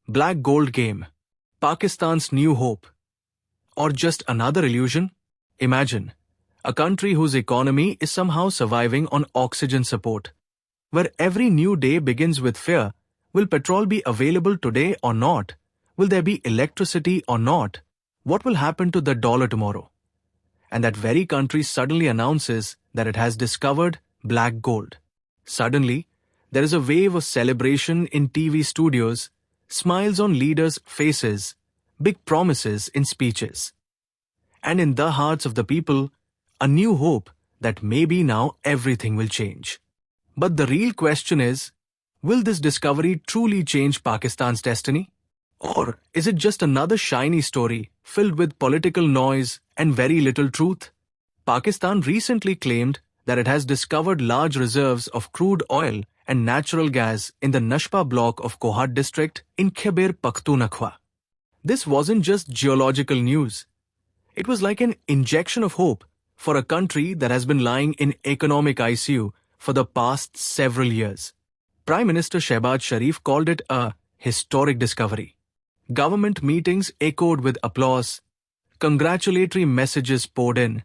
Black gold game, Pakistan's new hope, or just another illusion? Imagine a country whose economy is somehow surviving on oxygen support, where every new day begins with fear. Will petrol be available today or not? Will there be electricity or not? What will happen to the dollar tomorrow? And that very country suddenly announces that it has discovered black gold. Suddenly, there is a wave of celebration in TV studios, smiles on leaders' faces, big promises in speeches. And in the hearts of the people, a new hope that maybe now everything will change. But the real question is, will this discovery truly change Pakistan's destiny? Or is it just another shiny story filled with political noise and very little truth? Pakistan recently claimed that it has discovered large reserves of crude oil and natural gas in the Nashpa block of Kohat district in Khyber Pakhtunkhwa. This wasn't just geological news. It was like an injection of hope for a country that has been lying in economic ICU for the past several years. Prime Minister Shehbaz Sharif called it a historic discovery. Government meetings echoed with applause, congratulatory messages poured in,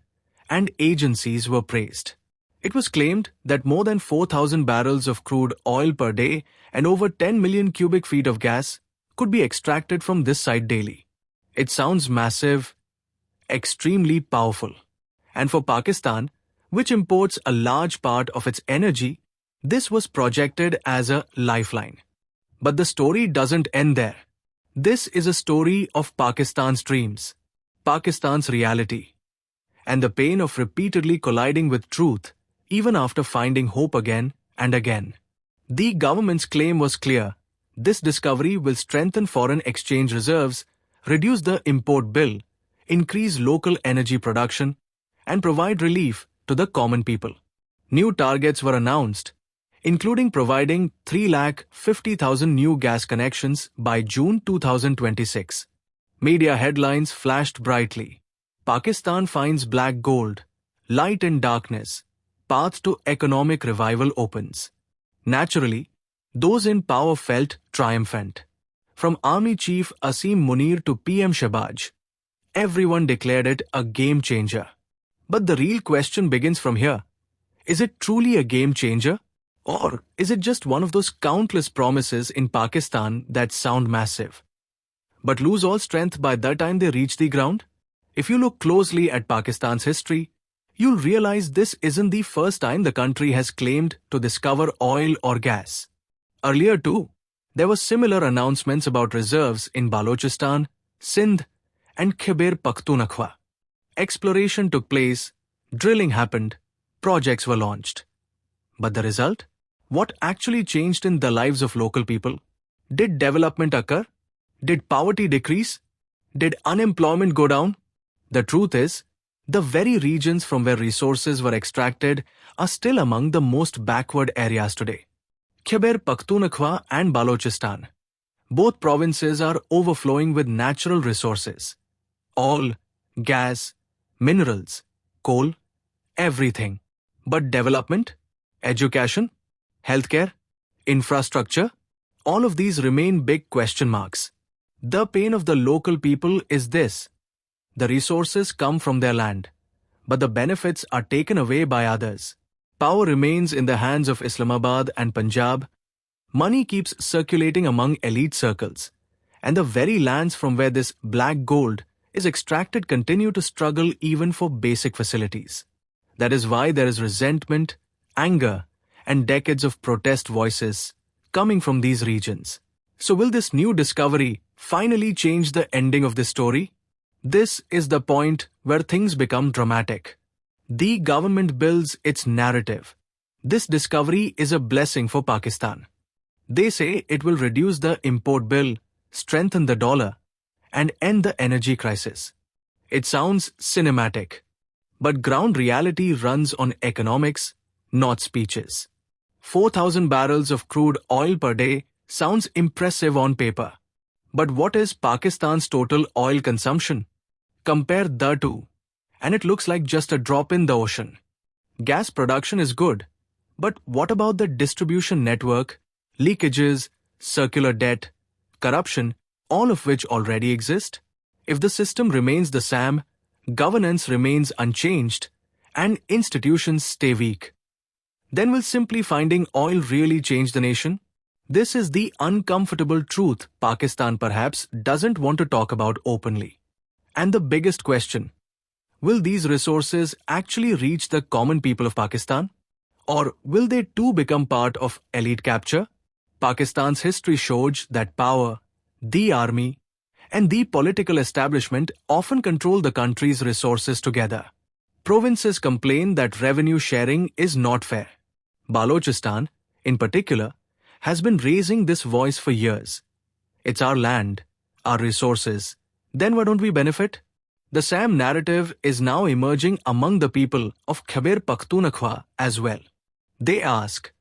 and agencies were praised. It was claimed that more than 4,000 barrels of crude oil per day and over 10 million cubic feet of gas could be extracted from this site daily. It sounds massive, extremely powerful. And for Pakistan, which imports a large part of its energy, this was projected as a lifeline. But the story doesn't end there. This is a story of Pakistan's dreams, Pakistan's reality, and the pain of repeatedly colliding with truth even after finding hope again and again. The government's claim was clear. This discovery will strengthen foreign exchange reserves, reduce the import bill, increase local energy production, and provide relief to the common people. New targets were announced, including providing 350,000 new gas connections by June 2026. Media headlines flashed brightly. Pakistan finds black gold, light in darkness, path to economic revival opens. Naturally, those in power felt triumphant. From Army Chief Asim Munir to PM Shehbaz, everyone declared it a game changer. But the real question begins from here. Is it truly a game changer? Or is it just one of those countless promises in Pakistan that sound massive, but lose all strength by the time they reach the ground? If you look closely at Pakistan's history, you'll realize this isn't the first time the country has claimed to discover oil or gas. Earlier too, there were similar announcements about reserves in Balochistan, Sindh, and Khyber Pakhtunkhwa. Exploration took place, drilling happened, projects were launched. But the result? What actually changed in the lives of local people? Did development occur? Did poverty decrease? Did unemployment go down? The truth is, the very regions from where resources were extracted are still among the most backward areas today. Khyber Pakhtunkhwa and Balochistan. Both provinces are overflowing with natural resources. Oil, gas, minerals, coal, everything. But development, education, healthcare, infrastructure, all of these remain big question marks. The pain of the local people is this. The resources come from their land, but the benefits are taken away by others. Power remains in the hands of Islamabad and Punjab. Money keeps circulating among elite circles, and the very lands from where this black gold is extracted continue to struggle even for basic facilities. That is why there is resentment, anger, and decades of protest voices coming from these regions. So will this new discovery finally change the ending of this story? This is the point where things become dramatic. The government builds its narrative. This discovery is a blessing for Pakistan. They say it will reduce the import bill, strengthen the dollar, and end the energy crisis. It sounds cinematic, but ground reality runs on economics, not speeches. 4,000 barrels of crude oil per day sounds impressive on paper. But what is Pakistan's total oil consumption? Compare the two, and it looks like just a drop in the ocean. Gas production is good, but what about the distribution network, leakages, circular debt, corruption, all of which already exist? If the system remains the same, governance remains unchanged, and institutions stay weak, then will simply finding oil really change the nation? This is the uncomfortable truth Pakistan perhaps doesn't want to talk about openly. And the biggest question: will these resources actually reach the common people of Pakistan? Or will they too become part of elite capture? Pakistan's history shows that power, the army, and the political establishment often control the country's resources together. Provinces complain that revenue sharing is not fair. Balochistan, in particular, has been raising this voice for years. It's our land, our resources. Then why don't we benefit? The same narrative is now emerging among the people of Khyber Pakhtunkhwa as well. They ask,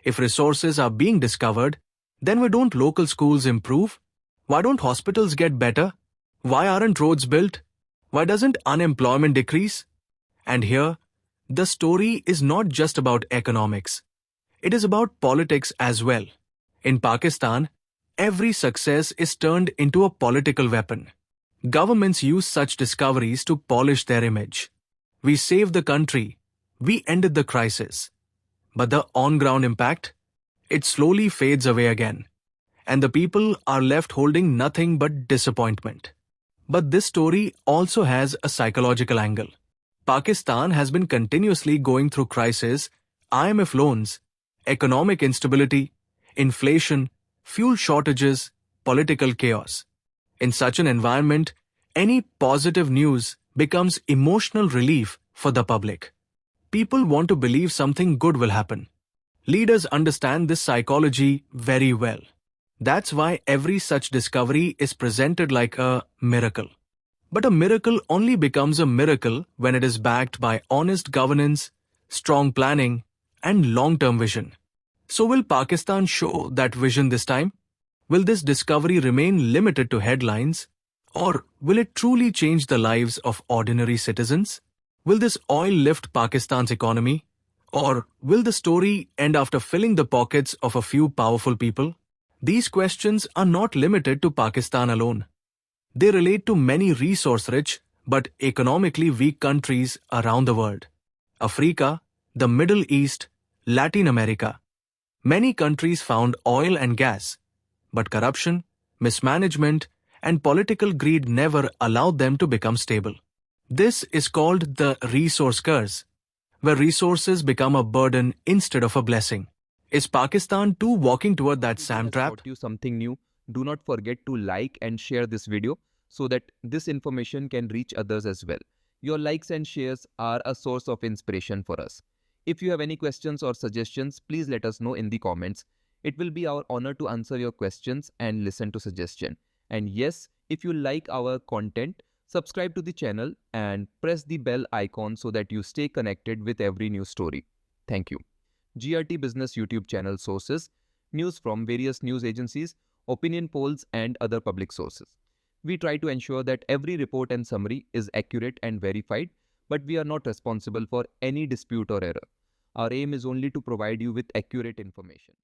if resources are being discovered, then why don't local schools improve? Why don't hospitals get better? Why aren't roads built? Why doesn't unemployment decrease? And here, the story is not just about economics. It is about politics as well. In Pakistan, every success is turned into a political weapon. Governments use such discoveries to polish their image. We saved the country. We ended the crisis. But the on-ground impact? It slowly fades away again. And the people are left holding nothing but disappointment. But this story also has a psychological angle. Pakistan has been continuously going through crises, IMF loans, economic instability, inflation, fuel shortages, political chaos. In such an environment, any positive news becomes emotional relief for the public. People want to believe something good will happen. Leaders understand this psychology very well. That's why every such discovery is presented like a miracle. But a miracle only becomes a miracle when it is backed by honest governance, strong planning, and long-term vision. So will Pakistan show that vision this time? Will this discovery remain limited to headlines? Or will it truly change the lives of ordinary citizens? Will this oil lift Pakistan's economy? Or will the story end after filling the pockets of a few powerful people? These questions are not limited to Pakistan alone. They relate to many resource-rich but economically weak countries around the world. Africa, the Middle East, Latin America. Many countries found oil and gas, but corruption, mismanagement, and political greed never allowed them to become stable. This is called the resource curse, where resources become a burden instead of a blessing. Is Pakistan too walking toward that same trap? Taught you something new. Do not forget to like and share this video so that this information can reach others as well. Your likes and shares are a source of inspiration for us. If you have any questions or suggestions, please let us know in the comments. It will be our honor to answer your questions and listen to suggestions. And yes, if you like our content, subscribe to the channel and press the bell icon so that you stay connected with every new story. Thank you. GRT Business YouTube channel sources, news from various news agencies, opinion polls and other public sources. We try to ensure that every report and summary is accurate and verified, but we are not responsible for any dispute or error. Our aim is only to provide you with accurate information.